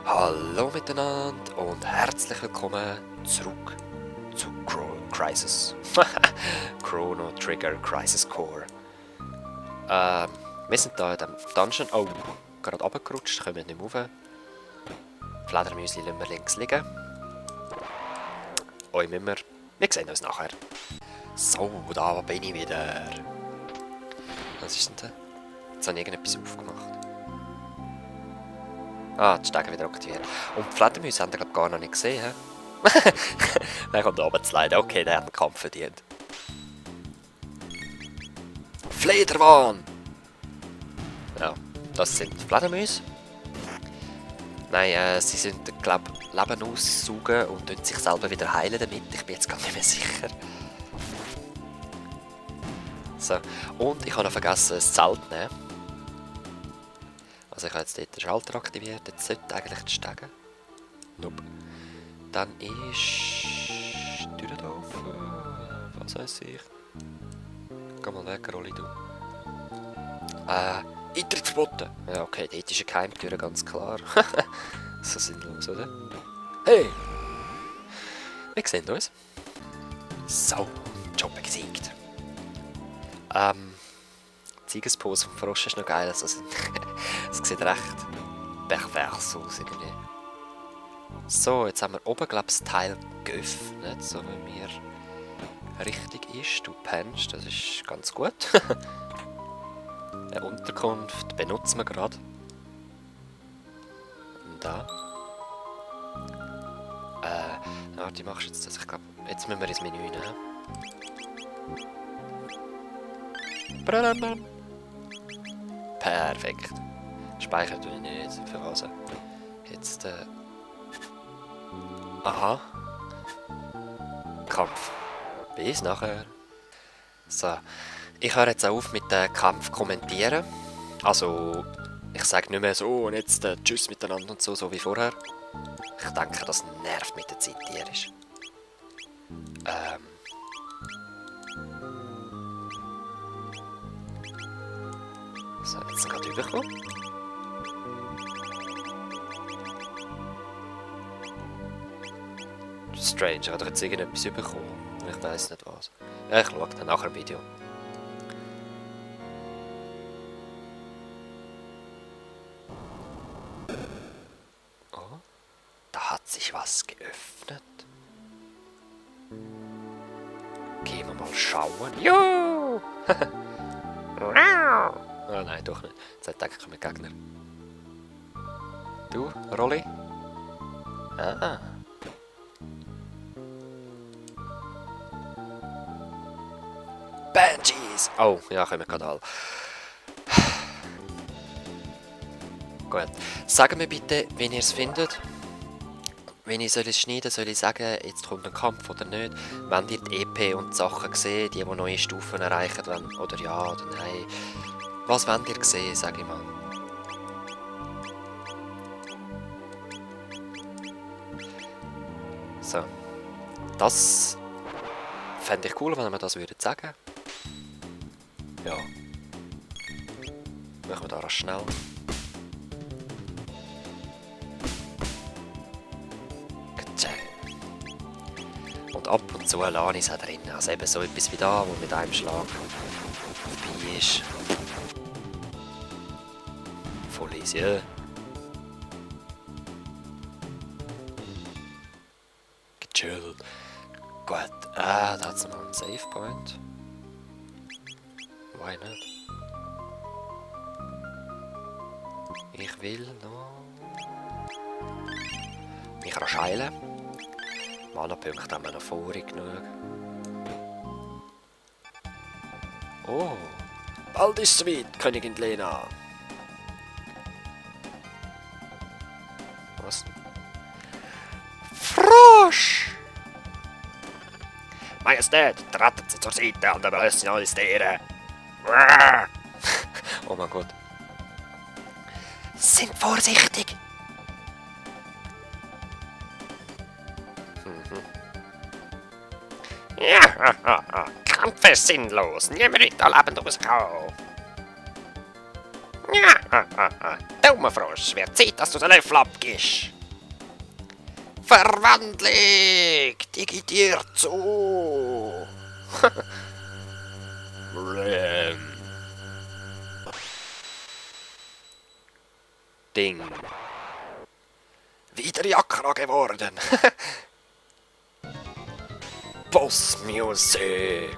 Hallo miteinander und herzlich willkommen zurück zu Chrono Trigger Crisis Core. Wir sind hier in diesem Dungeon. Oh, gerade runtergerutscht, kommen nicht mehr rauf. Fledermäuschen lassen wir links liegen. Euch müssen wir sehen uns nachher. So, da bin ich wieder. Was ist denn da? Jetzt habe ich irgendetwas aufgemacht. Ah, die Stege wieder aktiviert. Und die Fledermäuse haben wir glaube gar noch nicht gesehen. Der kommt oben zu leiden. Okay, der hat einen Kampf verdient. Flederwahn! Ja, das sind Fledermäuse. Nein, sie sind, glaube ich, Leben aussaugen und sich selber wieder heilen damit. Ich bin jetzt gar nicht mehr sicher. So, und ich habe noch vergessen, das Zelt zu nehmen. Also ich habe jetzt dort den Schalter aktiviert, jetzt sollte eigentlich die Stege. Nope. Dann ist die Tür da offen. Was weiß ich. Geh mal weg, Rolli, du. Eintritt verboten. Ja, okay, dort ist eine Geheimtür, ganz klar. So sinnlos, oder? Hey! Wir sehen uns. So, Job gesiegt. Die Siegespose vom Frosch ist noch geil. Also, es sieht recht pervers aus irgendwie. So, jetzt haben wir oben, glaube ich, das Teil geöffnet, so wie mir richtig ist. Du pennst, das ist ganz gut. Eine Unterkunft benutzen wir gerade. Und da. Warte, machst du jetzt das? Ich glaube, jetzt müssen wir ins Menü nehmen. Perfekt. Speichern tue ich nicht. Für was? Jetzt, aha. Kampf. Bis nachher. So. Ich höre jetzt auf mit dem Kampf kommentieren. Also, ich sage nicht mehr so und jetzt Tschüss miteinander und so wie vorher. Ich denke, das nervt mit der Zeit tierisch. So, jetzt sind wir gerade rübergekommen. Strange, ich habe jetzt irgendetwas bekommen. Ich weiß nicht was. Ja, ich schaue dann nachher ein Video. Oh, da hat sich was geöffnet. Gehen wir mal schauen. Jo! Oh nein, doch nicht. Jetzt denke ich mir Gegner. Du, Rolli? Ah. Banshees! Oh, ja, können wir gerade alle. Gut. Sagen mir bitte, wenn ihr es findet. Wenn ich es schneiden soll ich sagen, jetzt kommt ein Kampf oder nicht. Wenn ihr die EP und die Sachen seht, die neue Stufen erreichen wollen, oder ja oder nein. Was wollt ihr sehen, sage ich mal. So. Das fände ich cool, wenn wir das sagen würden. Ja. Machen wir da rasch schnell. Und ab und zu lasse ich es auch drin. Also eben so etwas wie da, wo mit einem Schlag vorbei ist. Voll easy, ja. Gechillt. Gut, da hat es noch einen Save Point. Why not? Ich will noch mich rascheilen. Mana-Punkte haben wir noch vorig genug. Oh, bald ist es soweit, Königin Lena. Was? Frosch! Majestät, treten Sie zur Seite und überlassen Sie alles deren. Oh mein Gott. Sind vorsichtig! Ja, Kampf ist sinnlos. Niemand wird da lebend rauskommen. Ja, dummer Frosch, wird Zeit, dass du den Löffel abgibst. Verwandlung! Digitier zu! Ding. Wieder Jakra geworden. Boss Music.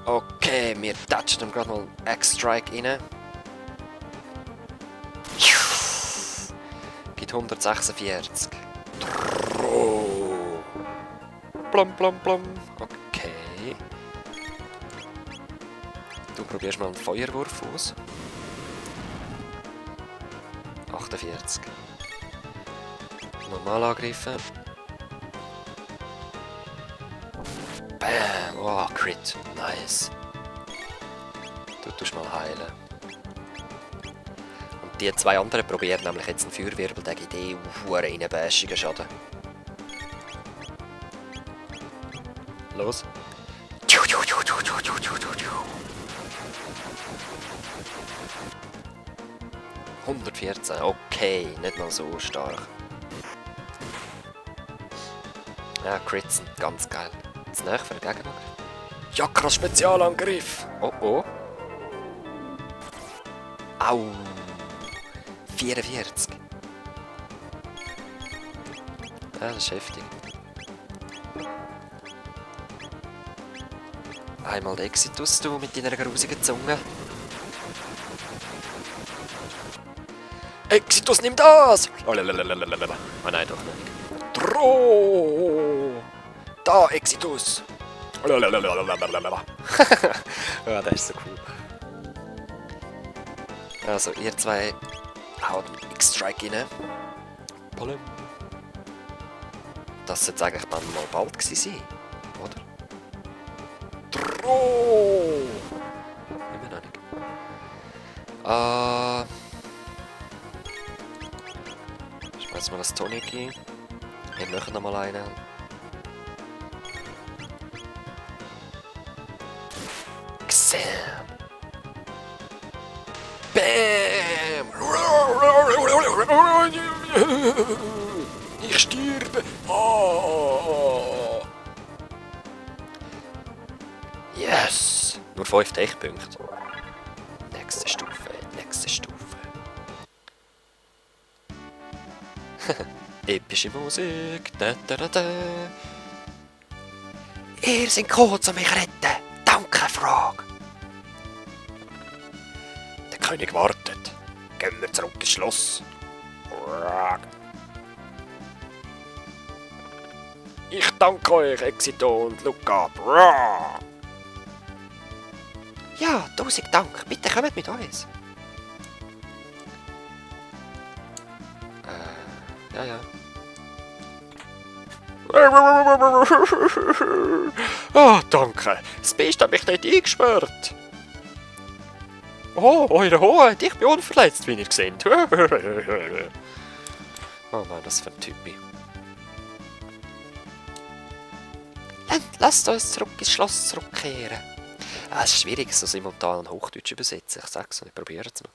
Okay, wir touchen gerade mal X-Strike rein. Gibt 146. Plom, plom, plom. Okay. Du probierst mal einen Feuerwurf aus. 48. Normal angreifen. Bam! Oh, Crit. Nice. Du tust mal heilen. Und die zwei anderen probieren nämlich jetzt einen Feuerwirbel, der gibt eh einen bäschigen Schaden. Los. 114, okay, nicht mal so stark. Ja, Crits sind ganz geil. Jetzt näher für den Gegner. Jakra Spezialangriff! Oh oh. Au! 44. Ja, das ist heftig. Einmal den Exitus, du mit deiner grusigen Zunge. Exitus, nimm das! Oh nein, doch nicht. Droh! Da, Exitus! Ja, das ist so cool. Also, ihr zwei haut X-Strike rein. Polem. Das sollte eigentlich dann mal bald gewesen sein, oder? Droh! Immer noch nicht. Schmeiß mal das Tonic ein. Wir machen noch mal einen. Xam! Bam! Ich sterbe! Oh. Yes! Nur 5 Tech-Punkte. Nächste Stufe, nächste Stufe. Epische Musik. Da, da, da, da. Ihr seid gekommen, um mich zu retten. Danke, Frog. Der König wartet. Gehen wir zurück ins Schloss. Ich danke euch, Exito und Luca. Ja, 1000 Dank. Bitte kommt mit uns. Ja. Ah, danke. Das Biest hat mich nicht eingesperrt. Oh, eure Hoheit, ich bin unverletzt, wie ihr seht. Oh Mann, das ist für ein Typi. Lasst uns zurück ins Schloss zurückkehren. Es ist schwierig, so simultan und Hochdeutsch übersetzen. Ich sag's und ich probiere es noch.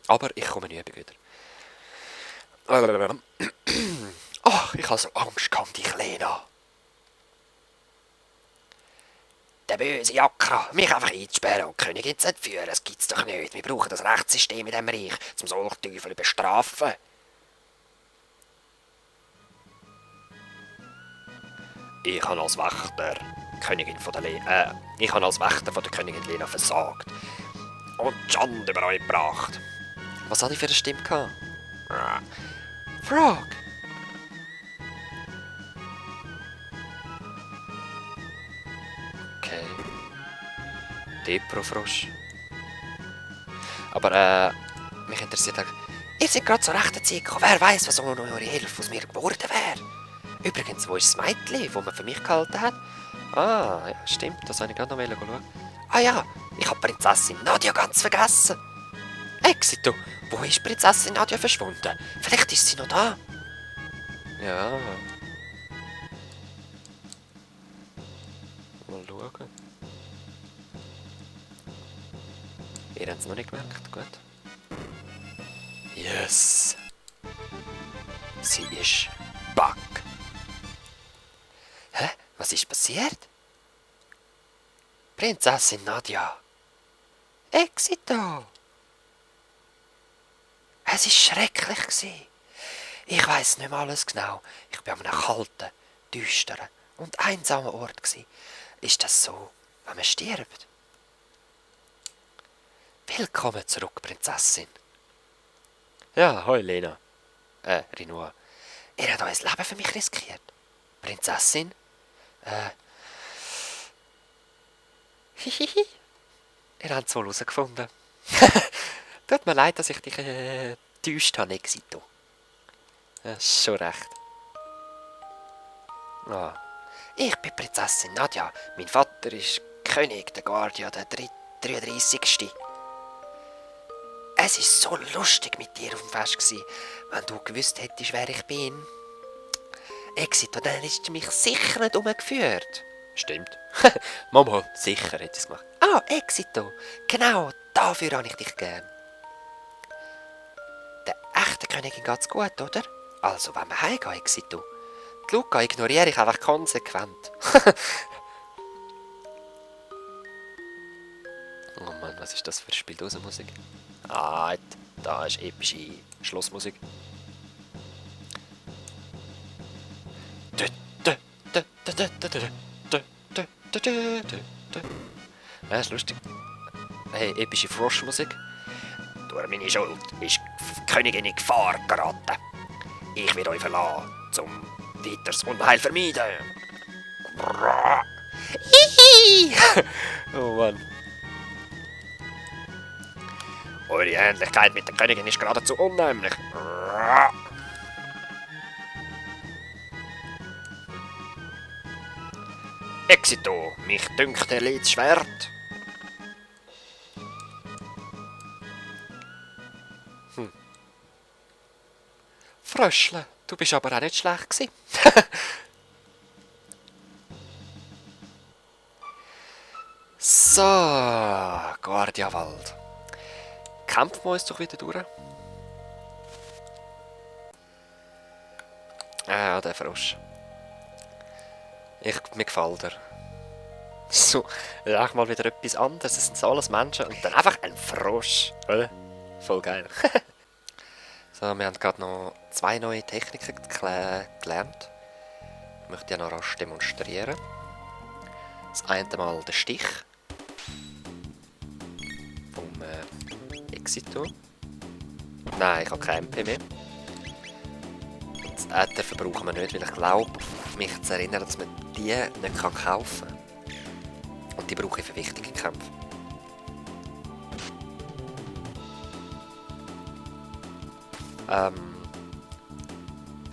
Aber ich komme nie wieder. Ach, ich habe so Angst gehabt, dich, Lena. Der böse Jakra, mich einfach einzusperren und die Königin zu entführen, das gibt's doch nicht. Wir brauchen das Rechtssystem in diesem Reich, um solche Teufel zu bestrafen. Ich habe als Wächter von der Königin Lena versagt. Und Schande über euch gebracht. Was hatte ich für eine Stimme gehabt? Frog! Okay. Deprofrosch. Aber mich interessiert auch. Ihr seid gerade zur rechten Zeit gekommen. Wer weiß, was ohne eure Hilfe aus mir geworden wäre. Übrigens, wo ist das Mädchen, das man für mich gehalten hat? Ah, ja, stimmt, das wollte ich gerade noch schauen. Ah ja, ich habe Prinzessin Nadia ganz vergessen. Exito, wo ist Prinzessin Nadia verschwunden? Vielleicht ist sie noch da. Ja. Mal schauen. Ihr habt es noch nicht gemerkt, gut. Yes. Sie ist back. Was ist passiert? Prinzessin Nadja. Exito. Es war schrecklich. Ich weiss nicht mehr alles genau. Ich war an einem kalten, düsteren und einsamen Ort. Ist das so, wenn man stirbt? Willkommen zurück, Prinzessin. Ja, hoi Lena. Rinoa. Ihr habt euer Leben für mich riskiert. Prinzessin? Hihihi. Ihr habt es wohl herausgefunden. Tut mir leid, dass ich dich getäuscht habe, Exito. Ja, ist schon recht. Ah. Ich bin Prinzessin Nadja. Mein Vater ist König der Guardia, der 33. Es war so lustig mit dir auf dem Fest. Wenn du gewusst hättest, wer ich bin. Exito, dann hättest du mich sicher nicht umgeführt. Stimmt. Mama, sicher hätte ich es gemacht. Ah, Exito. Genau, dafür habe ich dich gern. Der echten Königin geht's gut, oder? Also, wenn wir heimgehen, Exito. Die Luca ignoriere ich einfach konsequent. Oh Mann, was ist das für Spieldosenmusik? Ah, da ist epische Schlussmusik. Ja, ist lustig. Hey, epische Froschmusik. Durch meine Schuld ist die Königin in Gefahr geraten. Ich will euch verlassen, zum weiteres Unheil vermeiden. Hihi! Oh Mann. Eure Ähnlichkeit mit der Königin ist geradezu unheimlich. Exito, mich dünkt der Schwert. Fröschle, du bist aber auch nicht schlecht gewesen. So, Guardiawald. Kämpfen wir uns doch wieder durch. Ah, der Frosch. Mir gefällt er. So, auch mal wieder etwas anderes. Es sind so alles Menschen und dann einfach ein Frosch. Oder? Voll geil. So, wir haben gerade noch 2 neue Techniken gelernt. Ich möchte ja noch rasch demonstrieren. Das eine Mal der Stich. Vom Exito. Nein, ich habe kein MP mehr. Das Äther verbrauchen wir nicht, weil ich glaube, mich zu erinnern, dass man die nicht kaufen kann. Und die brauche ich für wichtige Kämpfe. Ich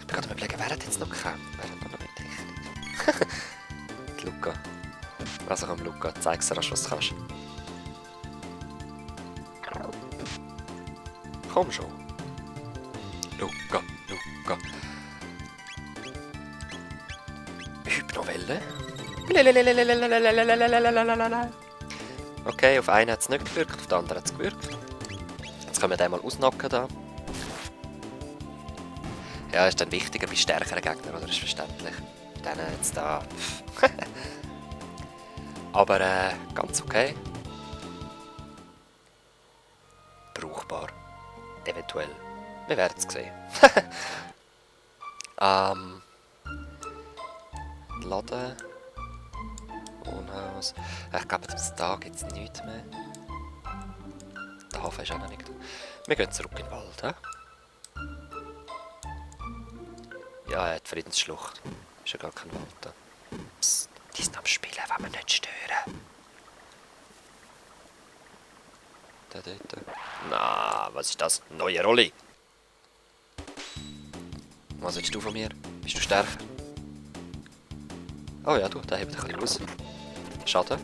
bin gerade am überlegen, wer hat jetzt noch gekämpft? Wer hat noch mit Technik? Die Luca. Also komm, Luca, zeig's dir, was du kannst. Komm schon. Luca. Hypnowelle. Okay, auf einen hat es nicht gewirkt, auf den anderen hat es gewirkt. Jetzt können wir den mal ausnocken da. Ja, ist dann wichtiger bei stärkeren Gegnern, oder? Ist verständlich. Dann jetzt da. Aber ganz okay. Brauchbar. Eventuell. Wir werden es sehen. Laden. Wohnhaus. Ich glaube, da gibt es nichts mehr. Der Hafen ist auch noch nicht. Wir gehen zurück in den Wald. He? Ja, er hat Friedensschlucht. Ist ja gar kein Wald da. Psst, die sind am Spielen, wenn wir nicht stören. Da dort. Na, was ist das? Neue Rolle. Was willst du von mir? Bist du stärker? Oh ja, du, der hebt ein bisschen aus. Schade.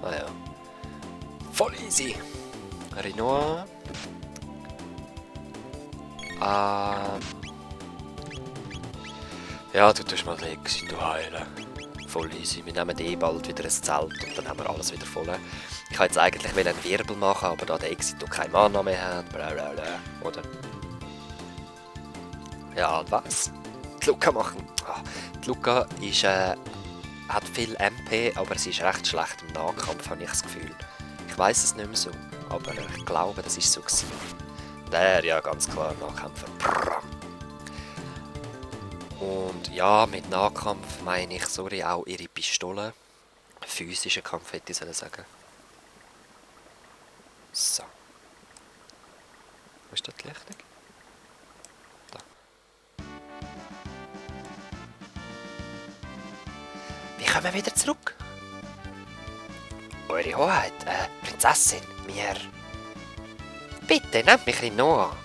Ah ja. Voll easy. Rinoa. Ja, du tust mal den Exito heilen. Voll easy. Wir nehmen eh bald wieder ein Zelt und dann haben wir alles wieder voll. Ich wollte jetzt eigentlich einen Wirbel machen, aber da der Exito kein Mana mehr hat, blablabla, oder? Ja, und was? Die Luca machen. Die Luca ist, hat viel MP, aber sie ist recht schlecht im Nahkampf, habe ich das Gefühl. Ich weiß es nicht mehr so, aber ich glaube, das ist so gewesen. Der, ja, ganz klar, Nahkämpfer. Und ja, mit Nahkampf meine ich, sorry, auch ihre Pistole. Physischen Kampf hätte ich sagen. So. Wo ist das die Lichtung? Da. Wie kommen wir wieder zurück? Eure Hoheit, Prinzessin, mir... Bitte, nehmt mich Rinoa.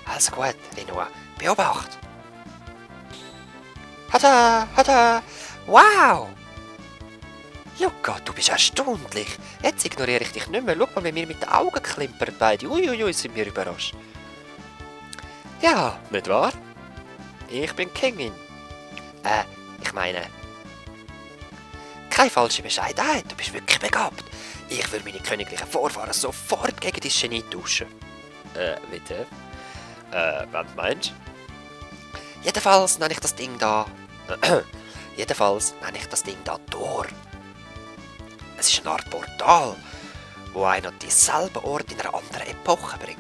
Also gut, Rinoa, beobacht. Hada, hada, wow! Luca, du bist erstaunlich. Jetzt ignoriere ich dich nicht mehr. Schau mal, wie wir mit den Augen klimpern beide. Uiuiui, sind wir überrascht. Ja, nicht wahr? Ich bin Kingin. Ich meine... Keine falsche Bescheidenheit, du bist wirklich begabt. Ich würde meine königlichen Vorfahren sofort gegen dein Genie tauschen. Bitte? Was meinst du? Jedenfalls nenne ich das Ding da... Jedenfalls nenne ich das Ding da Tor. Es ist eine Art Portal, wo einen an dieselben Ort in einer anderen Epoche bringt.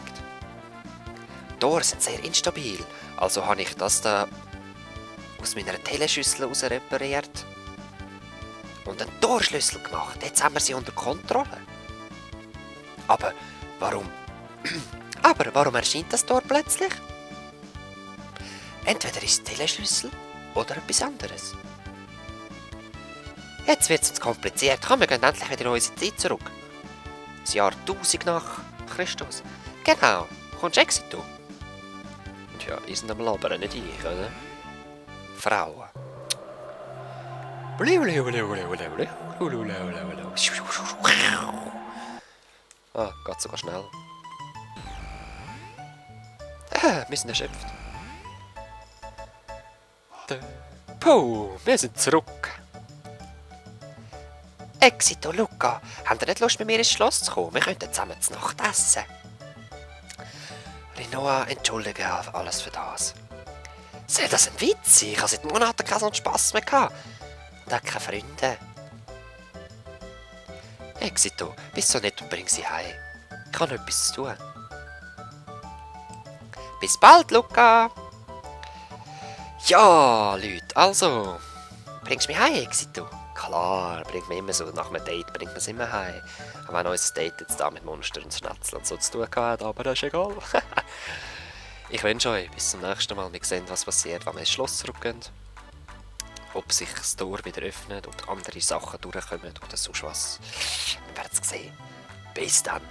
Tore sind sehr instabil, also habe ich das da aus meiner Teleschüssel heraus repariert und einen Torschlüssel gemacht. Jetzt haben wir sie unter Kontrolle. Aber warum? Aber warum erscheint das Tor plötzlich? Entweder ist es Teleschlüssel oder etwas anderes. Jetzt wird es kompliziert. Komm, wir gehen endlich wieder in unsere Zeit zurück. Das Jahr 1000 nach Christus. Genau. Kommst du Exito? Tja, ihr seid am Labern, nicht ich, oder? Frauen. Ah, geht sogar schnell. Wir sind erschöpft. Puh, wir sind zurück. Exito, Luca, habt ihr nicht Lust, mit mir ins Schloss zu kommen? Wir könnten zusammen zur Nacht essen. Rinoa, entschuldige alles für das. Soll das ein Witz sein? Ich habe seit Monaten keinen Spass mehr gehabt. Und auch keine Freunde. Exito, bist so nett und bring sie heim. Ich habe noch etwas zu tun. Bis bald, Luca! Ja, Leute, also, bringst du mich heim, Exito? Klar, bringt mich immer so, nach einem Date bringt man es immer heim. Auch wenn unser Date jetzt da mit Monster und Schnetzel und so zu tun hat, aber das ist egal. Ich wünsche euch bis zum nächsten Mal. Wir sehen, was passiert, wenn wir ins Schloss zurückgehen. Ob sich das Tor wieder öffnet, ob andere Sachen durchkommen oder sonst was. Wir werden es sehen. Bis dann.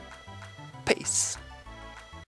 Peace.